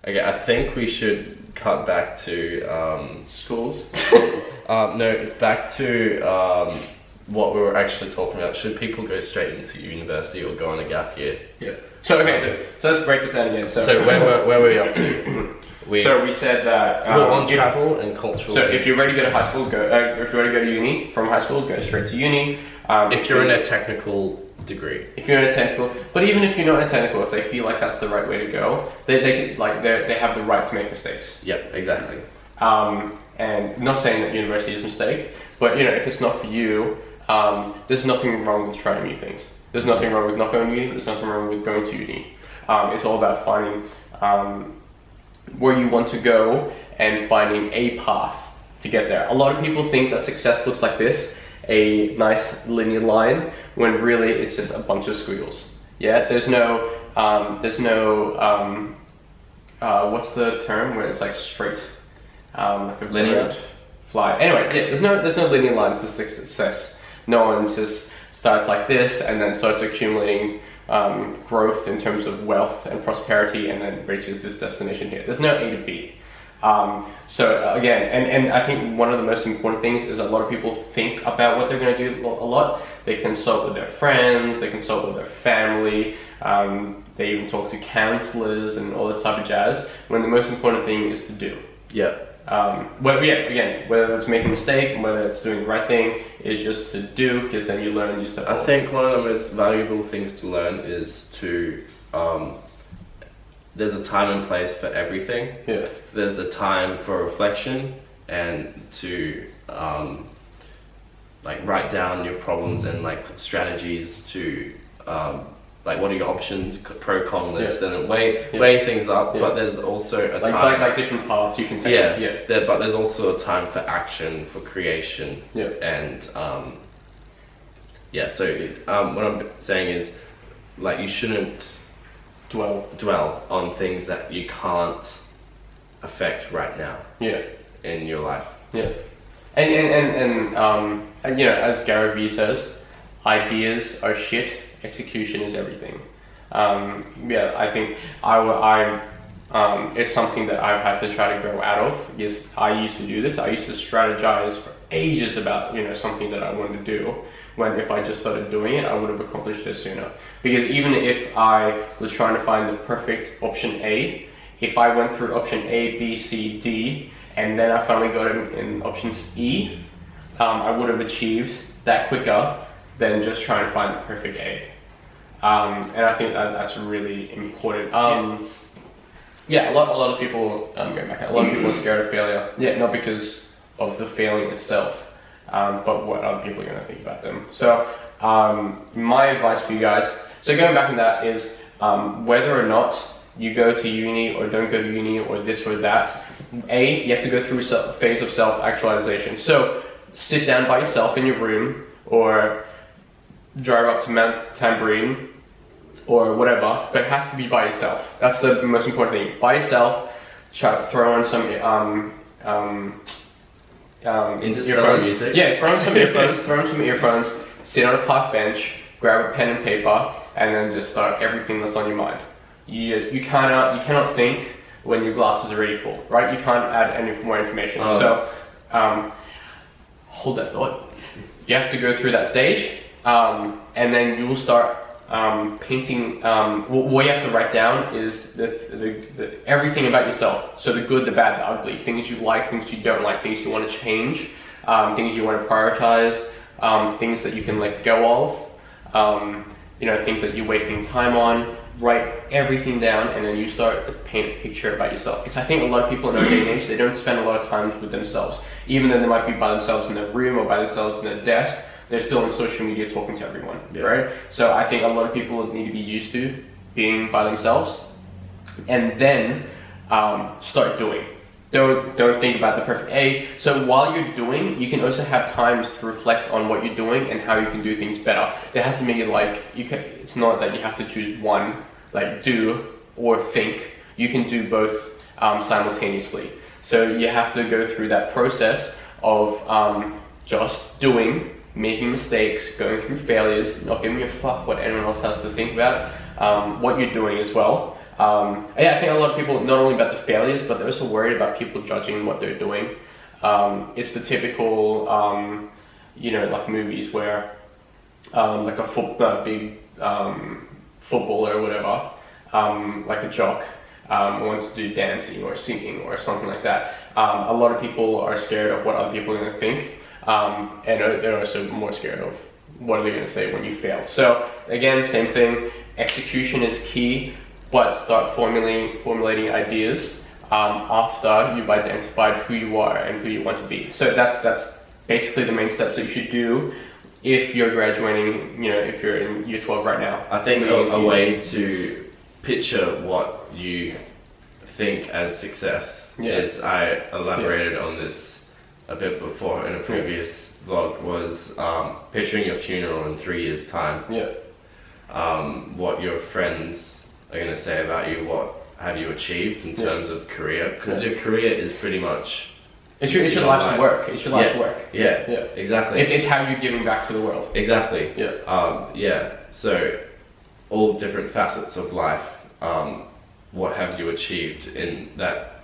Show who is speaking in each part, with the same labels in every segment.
Speaker 1: Okay, I think we should cut back to
Speaker 2: Schools.
Speaker 1: no, back to what we were actually talking about. Should people go straight into university or go on a gap year?
Speaker 2: Yeah. So okay, so let's break this down again.
Speaker 1: So where were we up to?
Speaker 2: So we said that
Speaker 1: we're on travel and cultural.
Speaker 2: So if you're ready to go to high school, go. If you're ready to go to uni from high school, go straight to uni.
Speaker 1: If you're in a technical degree.
Speaker 2: If you're in a technical, but even if you're not in a technical, if they feel like that's the right way to go, they have the right to make mistakes.
Speaker 1: Yep, exactly.
Speaker 2: And not saying that university is a mistake, but if it's not for you, there's nothing wrong with trying new things. There's nothing wrong with not going to uni. There's nothing wrong with going to uni. It's all about finding where you want to go and finding a path to get there. A lot of people think that success looks like this, a nice linear line, when really it's just a bunch of squiggles. Yeah, there's no what's the term where it's like straight, like a
Speaker 1: linear
Speaker 2: fly. Anyway, yeah, there's no linear line to success. No one just starts like this and then starts accumulating growth in terms of wealth and prosperity and then reaches this destination here. There's no A to B. So again, and I think one of the most important things is a lot of people think about what they're going to do a lot. They consult with their friends, they consult with their family, they even talk to counselors and all this type of jazz, when the most important thing is to do.
Speaker 1: Yeah.
Speaker 2: Whether it's making a mistake and whether it's doing the right thing, is just to do, because then you learn new stuff.
Speaker 1: I think one of the most valuable things to learn is to there's a time and place for everything.
Speaker 2: Yeah.
Speaker 1: There's a time for reflection and to like write down your problems and like strategies to like what are your options, pro con list, and then weigh things up. But there's also a time
Speaker 2: like different paths you can take.
Speaker 1: But there's also a time for action, for creation. And so what I'm saying is, like, you shouldn't dwell on things that you can't affect right now. In your life. And as Gary Vee says, ideas are shit, execution is everything. I think it's something that I've had to try to grow out of. Yes, I used to do this. I used to strategize for ages about something that I wanted to do, when if I just started doing it, I would have accomplished it sooner. Because even if I was trying to find the perfect option A, if I went through option A, B, C, D, and then I finally got it in option E, I would have achieved that quicker than just trying to find the perfect A. And I think that's really important. A lot of people, a lot of people are scared of failure. Not because of the failing itself, but what other people are going to think about them. So my advice for you guys, so going back on that, is whether or not you go to uni or don't go to uni or this or that, you have to go through a phase of self-actualization. So sit down by yourself in your room, or drive up to Mount Tambourine, or whatever, but it has to be by yourself. That's the most important thing. By yourself, throw on some earphones. Music.
Speaker 2: Throw on some earphones, sit on a park bench, grab a pen and paper, and then just start everything that's on your mind. You cannot think when your glass is already full, right? You can't add any more information. So hold that thought. You have to go through that stage, and then you will start painting. What you have to write down is the everything about yourself. So the good, the bad, the ugly, things you like, things you don't like, things you want to change, things you want to prioritize, things that you can let go of, things that you're wasting time on. Write everything down, and then you start to paint a picture about yourself. Because I think a lot of people in our day and age, they don't spend a lot of time with themselves. Even though they might be by themselves in their room or by themselves in their desk, they're still on social media talking to everyone, right? So I think a lot of people need to be used to being by themselves, and then start doing. Don't think about the perfect A. So while you're doing, you can also have times to reflect on what you're doing and how you can do things better. There has to be it's not that you have to choose one, like do or think. You can do both simultaneneously. So you have to go through that process of just doing, making mistakes, going through failures, not giving a fuck what anyone else has to think about, what you're doing as well. Yeah, I think a lot of people, not only about the failures, but they're also worried about people judging what they're doing. It's the typical, like movies where like a big footballer or whatever, like a jock, wants to do dancing or singing or something like that. A lot of people are scared of what other people are going to think, and they're also more scared of what are they going to say when you fail. So again, same thing, execution is key, but start formulating ideas after you've identified who you are and who you want to be. So that's basically the main steps that you should do if you're graduating, if you're in year 12 right now.
Speaker 3: I think a way to picture what you think as success is, I elaborated on this a bit before in a previous vlog, was picturing your funeral in 3 years' time. What your friends are going to say about you, what have you achieved in terms of career, because your career is pretty much
Speaker 2: it's your life's work. It's your life's work.
Speaker 3: Yeah, exactly.
Speaker 2: It's how you're giving back to the world.
Speaker 3: Exactly. So all different facets of life, what have you achieved in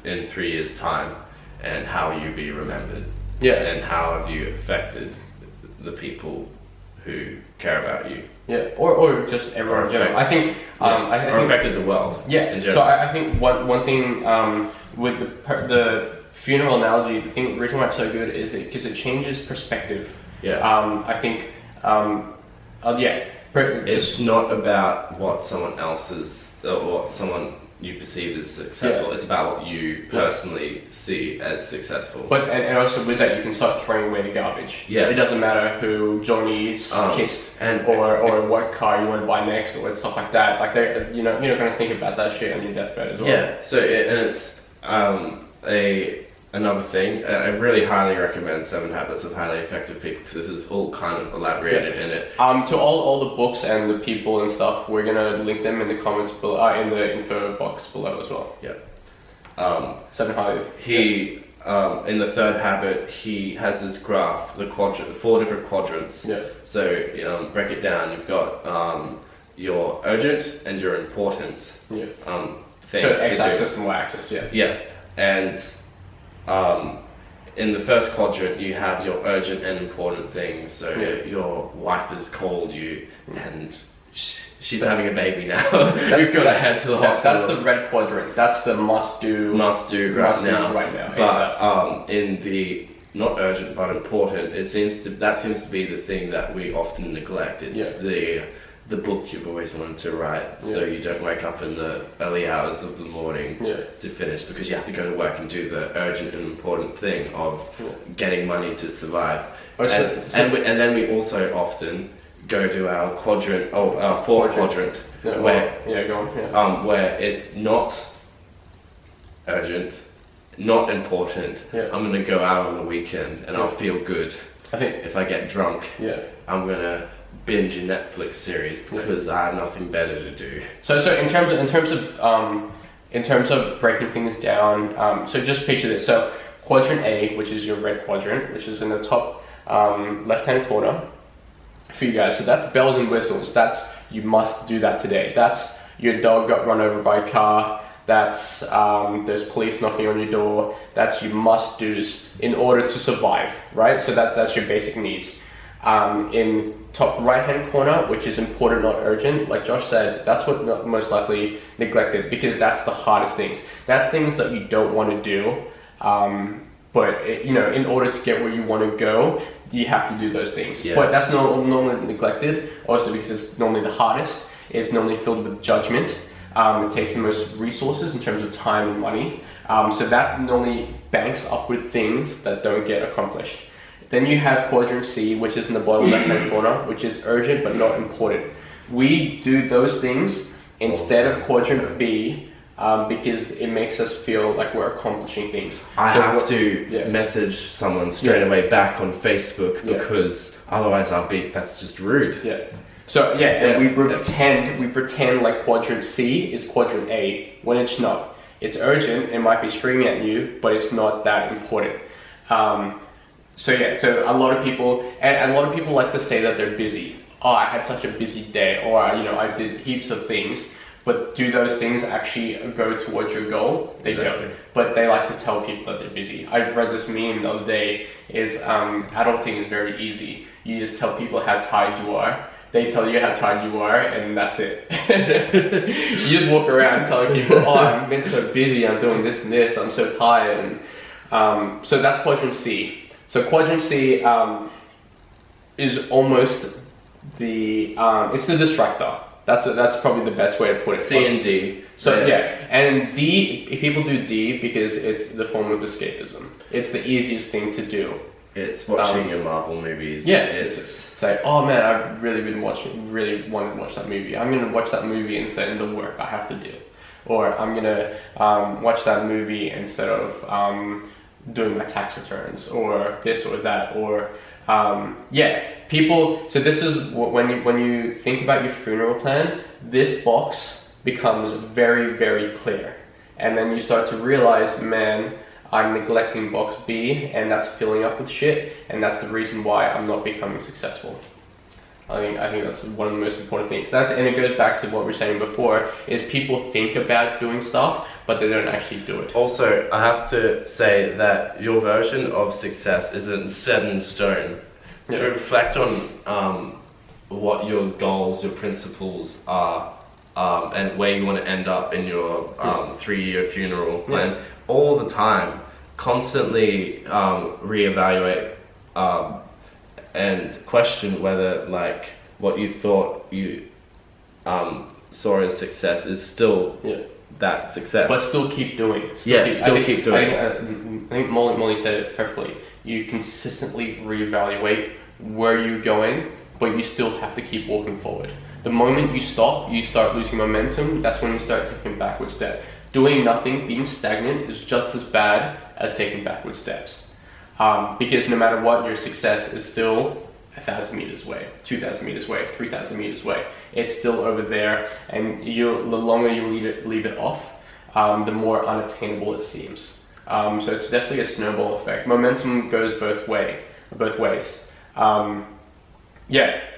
Speaker 3: 3 years' time, and how will you be remembered? And how have you affected the people who care about you?
Speaker 2: Or just everyone in general. I think, I think
Speaker 3: affected the world. In general.
Speaker 2: So I think one thing with the funeral analogy, the reason why it's so good is because it changes perspective. I think,
Speaker 3: it's not about what someone else's, or what someone you perceive as successful. It's about what you personally see as successful.
Speaker 2: But and also with that, you can start throwing away the garbage. It doesn't matter who Johnny's kissed or what car you want to buy next or stuff like that. Like you're not going to think about that shit on your deathbed as well.
Speaker 3: So it's another thing. I really highly recommend 7 Habits of Highly Effective People, because this is all kind of elaborated in it.
Speaker 2: To all the books and the people and stuff, we're gonna link them in the comments below, in the info box below as well. 7 Highly.
Speaker 3: In the 3rd habit, he has this graph, the 4 different quadrants. So break it down. You've got your urgent and your important things.
Speaker 2: So x-axis and y-axis.
Speaker 3: And in the first quadrant, you have your urgent and important things. So your wife has called you, and she's having a baby now. We've got to head to the hospital.
Speaker 2: That's the red quadrant. That's the must do right now.
Speaker 3: But in the not urgent but important, that seems to be the thing that we often neglect. It's the book you've always wanted to write, so you don't wake up in the early hours of the morning to finish, because you have to go to work and do the urgent and important thing of getting money to survive. And then we also often go to our fourth quadrant, where it's not urgent, not important. I'm going to go out on the weekend and I'll feel good.
Speaker 2: I think
Speaker 3: if I get drunk, I'm going to binge a Netflix series because I have nothing better to do. So
Speaker 2: in terms of breaking things down, so just picture this. So quadrant A, which is your red quadrant, which is in the top left-hand corner for you guys. So that's bells and whistles. That's you must do that today. That's your dog got run over by a car. That's there's police knocking on your door. That's you must do's in order to survive, right? So that's your basic needs. In top right hand corner, which is important, not urgent, like Josh said, that's what most likely neglected, because that's the hardest things. That's things that you don't want to do, but in order to get where you want to go, you have to do those things. But that's normally neglected, also because it's normally the hardest. It's normally filled with judgment. It takes the most resources in terms of time and money. So that normally banks up with things that don't get accomplished. Then you have quadrant C, which is in the bottom left-hand corner, which is urgent but not important. We do those things instead of quadrant B because it makes us feel like we're accomplishing things.
Speaker 3: I have to message someone straight away back on Facebook because otherwise that's just rude.
Speaker 2: So and we pretend like quadrant C is quadrant A when it's not. It's urgent, it might be screaming at you, but it's not that important. So a lot of people like to say that they're busy. Oh, I had such a busy day, or I did heaps of things.
Speaker 1: But do those things actually go towards your goal? They don't. But they like to tell people that they're busy. I read this meme the other day, is adulting is very easy. You just tell people how tired you are. They tell you how tired you are, and that's it. You just walk around telling people, oh, I've been so busy, I'm doing this and this, I'm so tired. And so that's quadrant C. So quadrant C is almost the, it's the distractor. That's probably the best way to put it.
Speaker 3: C and D.
Speaker 1: So yeah, and D, people do D because it's the form of escapism. It's the easiest thing to do.
Speaker 3: It's watching your Marvel movies.
Speaker 1: Yeah, it's say, oh man, I've really really wanted to watch that movie. I'm gonna watch that movie instead of the work I have to do, or I'm gonna watch that movie instead of doing my tax returns, or this or that, or people. So this is when you think about your funeral plan, this box becomes very, very clear, and then you start to realize, man, I'm neglecting box B, and that's filling up with shit, and that's the reason why I'm not becoming successful. I think that's one of the most important things. And it goes back to what we were saying before, is people think about doing stuff, but they don't actually do it.
Speaker 3: Also, I have to say that your version of success isn't set in stone.
Speaker 1: Yeah.
Speaker 3: Reflect on what your goals, your principles are, and where you want to end up in your 3-year funeral plan. All the time, constantly reevaluate and question whether like what you thought you saw as success is still that success.
Speaker 1: But still keep doing.
Speaker 3: Keep doing.
Speaker 1: I think Molly said it perfectly. You consistently reevaluate where you're going, but you still have to keep walking forward. The moment you stop, you start losing momentum. That's when you start taking backward steps. Doing nothing, being stagnant, is just as bad as taking backward steps. Because no matter what, your success is still 1,000 meters away, 2,000 meters away, 3,000 meters away. It's still over there, and the longer you leave it off, the more unattainable it seems. So it's definitely a snowball effect. Momentum goes both ways.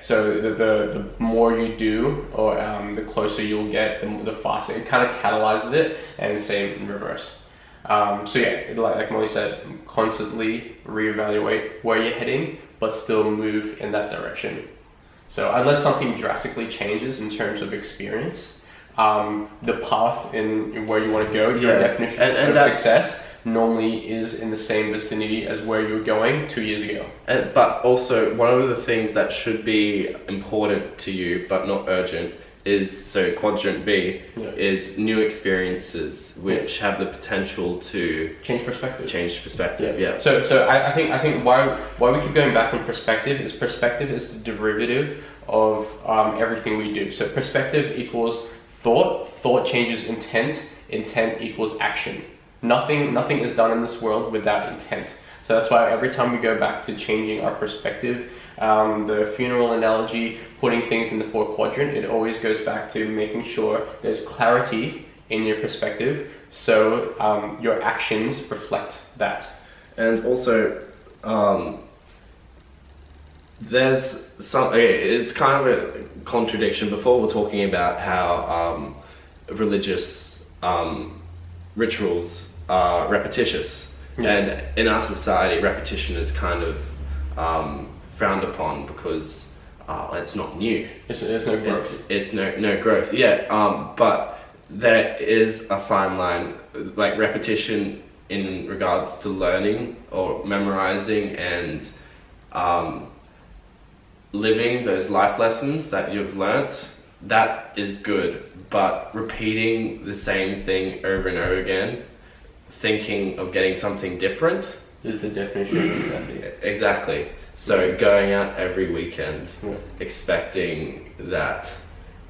Speaker 1: So the more you do, or the closer you'll get, the faster. It kind of catalyzes it, and same in reverse. Like Molly said, constantly reevaluate where you're heading, but still move in that direction. So unless something drastically changes in terms of experience, the path in where you want to go, your definition of success normally is in the same vicinity as where you were going 2 years ago.
Speaker 3: But also, one of the things that should be important to you, but not urgent, is, so quadrant B, is new experiences, which have the potential to
Speaker 1: change perspective.
Speaker 3: So
Speaker 1: I think why we keep going back on perspective is the derivative of everything we do. So perspective equals thought changes intent equals action. Nothing is done in this world without intent. So that's why every time we go back to changing our perspective, the funeral analogy, putting things in the 4 quadrant, it always goes back to making sure there's clarity in your perspective, so your actions reflect that.
Speaker 3: And also, it's kind of a contradiction. Before we're talking about how religious rituals are repetitious. And in our society, repetition is kind of frowned upon because it's not new.
Speaker 1: There's no growth.
Speaker 3: It's no growth. But there is a fine line, like repetition in regards to learning or memorizing and living those life lessons that you've learnt. That is good, but repeating the same thing over and over again, thinking of getting something different,
Speaker 1: is the definition of insanity.
Speaker 3: Exactly. So going out every weekend, expecting that,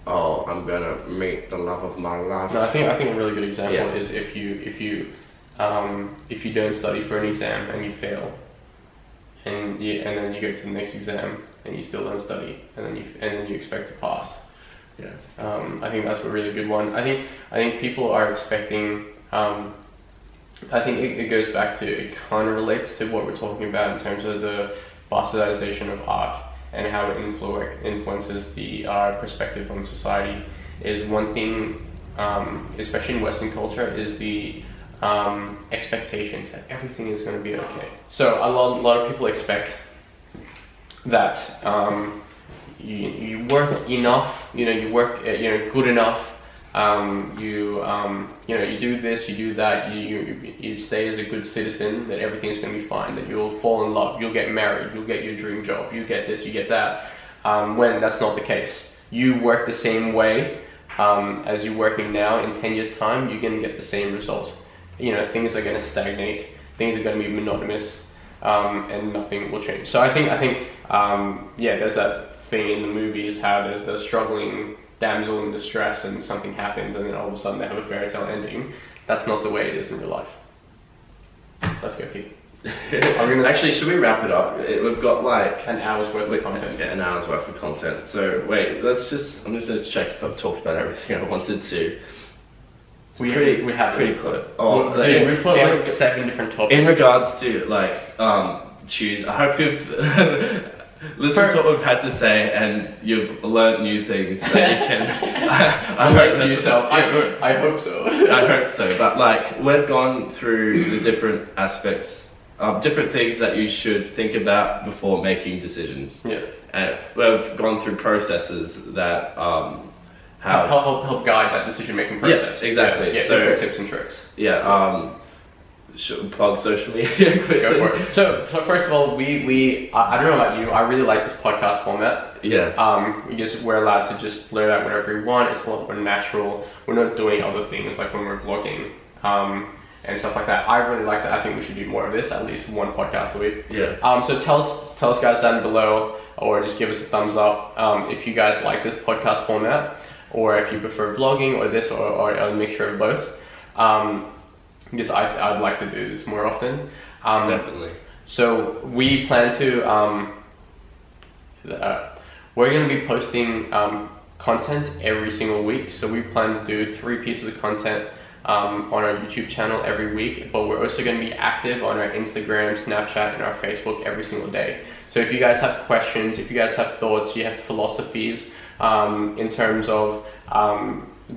Speaker 3: I'm gonna meet the love of my life.
Speaker 1: No, I think a really good example is if you don't study for an exam and you fail, and then you go to the next exam and you still don't study, and then you expect to pass. I think that's a really good one. I think people are expecting. I think it goes back to, it kind of relates to what we're talking about in terms of the bastardization of art and how it influences the perspective on society. is one thing, especially in Western culture, is the expectations that everything is going to be okay. So a lot of people expect that you work enough, you work good enough, you do this, you do that, you stay as a good citizen, that everything's going to be fine, that you'll fall in love, you'll get married, you'll get your dream job, you get this, you get that, when that's not the case. You work the same way as you're working now. In 10 years time, you're going to get the same result. Things are going to stagnate, things are going to be monotonous, and nothing will change. So I think there's that thing in the movies, how there's the struggling damsel in distress and something happens and then all of a sudden they have a fairy tale ending. That's not the way it is in real life. Let's go, Pete.
Speaker 3: Actually, should we wrap it up? We've got like
Speaker 1: an hour's worth of content.
Speaker 3: Yeah, an hour's worth of content. So wait, I'm just going to check if I've talked about everything I wanted to.
Speaker 1: We have
Speaker 3: pretty close.
Speaker 1: We've got like 7 different topics.
Speaker 3: In regards to like choose, I hope you've listened to what we've had to say and you've learned new things that you can. I hope
Speaker 1: to yourself. I hope so.
Speaker 3: I hope so. But like we've gone through the different aspects, different things that you should think about before making decisions.
Speaker 1: Yeah.
Speaker 3: And we've gone through processes that
Speaker 1: help guide that decision making process.
Speaker 3: Yeah, exactly.
Speaker 1: Yeah,
Speaker 3: so
Speaker 1: different tips and tricks.
Speaker 3: Yeah. Should we plug social media quickly?
Speaker 1: Go for it. So first of all, I don't know about you, I really like this podcast format.
Speaker 3: Yeah.
Speaker 1: We're allowed to just blurt out whatever we want. It's a lot more natural. We're not doing other things like when we're vlogging and stuff like that. I really like that. I think we should do more of this, at least one podcast a week.
Speaker 3: Yeah.
Speaker 1: So tell us guys down below, or just give us a thumbs up if you guys like this podcast format, or if you prefer vlogging or this, or a mixture of both. Because I'd like to do this more often.
Speaker 3: Definitely.
Speaker 1: So we plan to, we're going to be posting content every single week. So we plan to do 3 pieces of content on our YouTube channel every week, but we're also going to be active on our Instagram, Snapchat, and our Facebook every single day. So if you guys have questions, if you guys have thoughts, you have philosophies in terms of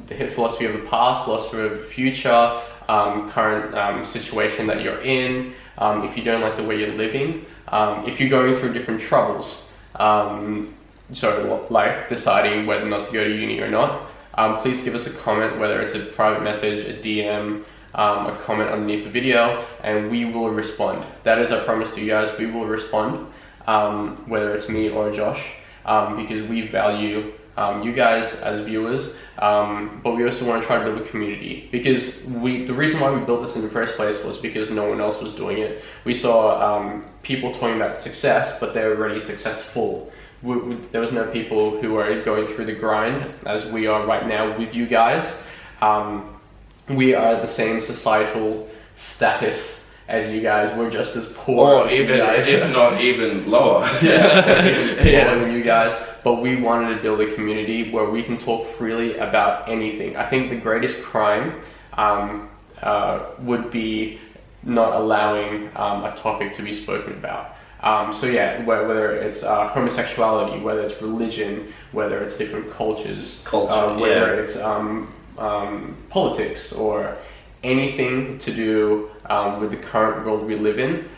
Speaker 1: the philosophy of the past, philosophy of the future, current situation that you're in, if you don't like the way you're living, if you're going through different troubles, so like deciding whether or not to go to uni or not, please give us a comment, whether it's a private message, a DM, a comment underneath the video, and we will respond. That is our promise to you guys. We will respond, whether it's me or Josh, because we value you guys as viewers, but we also want to try to build a community, because the reason why we built this in the first place was because no one else was doing it. We saw people talking about success, but they're already successful. There was no people who are going through the grind as we are right now with you guys. We are the same societal status as you guys. We're just as poor
Speaker 3: or
Speaker 1: as
Speaker 3: even,
Speaker 1: you guys.
Speaker 3: if not even lower.
Speaker 1: Lower than you guys. But we wanted to build a community where we can talk freely about anything. I think the greatest crime would be not allowing a topic to be spoken about. So yeah, whether it's homosexuality, whether it's religion, whether it's different cultures, whether it's politics, or anything to do with the current world we live in,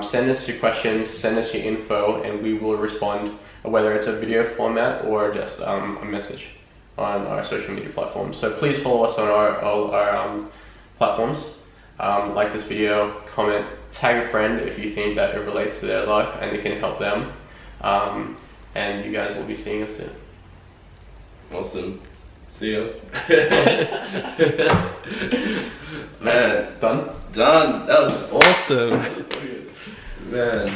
Speaker 1: send us your questions, send us your info, and we will respond, whether it's a video format or just a message on our social media platforms. So please follow us on all our platforms. Like this video, comment, tag a friend if you think that it relates to their life and it can help them. And you guys will be seeing us soon.
Speaker 3: Awesome. See ya. Man.
Speaker 1: Done?
Speaker 3: Done. That was awesome. Man.